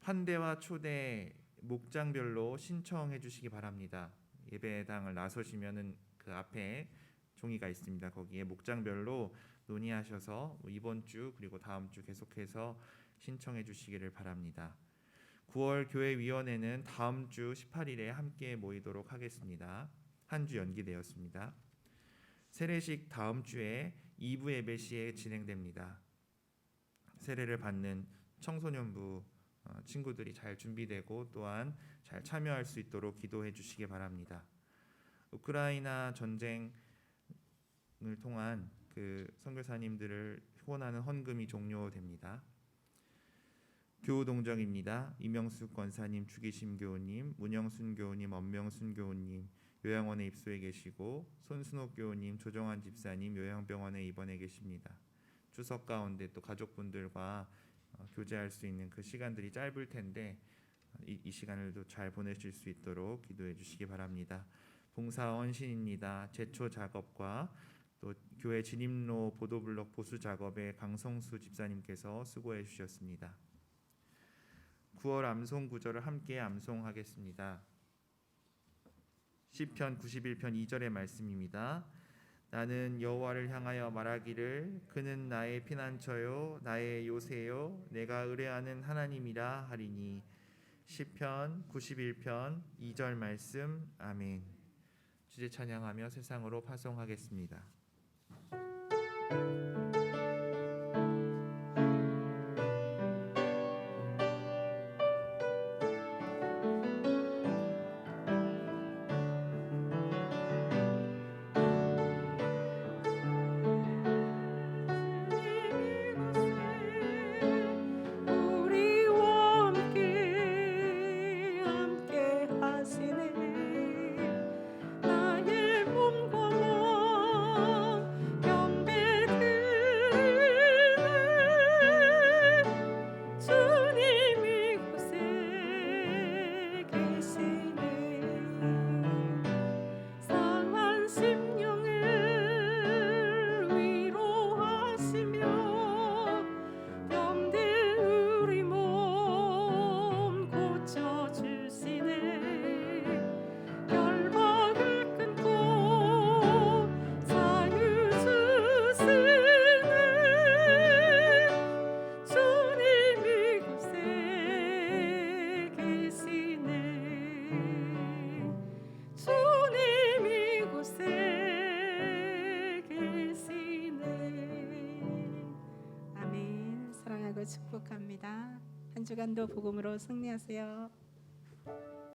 환대와 초대 목장별로 신청해 주시기 바랍니다. 예배당을 나서시면은 그 앞에 종이가 있습니다. 거기에 목장별로 논의하셔서 이번 주 그리고 다음 주 계속해서 신청해 주시기를 바랍니다. 9월 교회위원회는 다음 주 18일에 함께 모이도록 하겠습니다. 한 주 연기되었습니다. 세례식 다음 주에 2부 예배 시에 진행됩니다. 세례를 받는 청소년부 친구들이 잘 준비되고 또한 잘 참여할 수 있도록 기도해 주시기 바랍니다. 우크라이나 전쟁을 통한 그 선교사님들을 후원하는 헌금이 종료됩니다. 교우 동정입니다. 이명숙 권사님, 주기심 교우님, 문영순 교우님, 엄명순 교우님 요양원에 입소해 계시고 손순옥 교우님, 조정환 집사님 요양병원에 입원해 계십니다. 추석 가운데 또 가족분들과 교제할 수 있는 그 시간들이 짧을 텐데 이 시간을도 잘 보내실 수 있도록 기도해 주시기 바랍니다. 봉사 헌신입니다. 제초 작업과 또 교회 진입로 보도블록 보수 작업에 강성수 집사님께서 수고해 주셨습니다. 9월 암송 구절을 함께 암송하겠습니다. 시편 91편 2절의 말씀입니다. 나는 여호와를 향하여 말하기를 그는 나의 피난처요 나의 요새요 내가 의뢰하는 하나님이라 하리니. 시편 91편 2절 말씀. 아멘. 주제 찬양하며 세상으로 파송하겠습니다. 축복합니다. 한 주간도 복음으로 승리하세요. 주옵소서.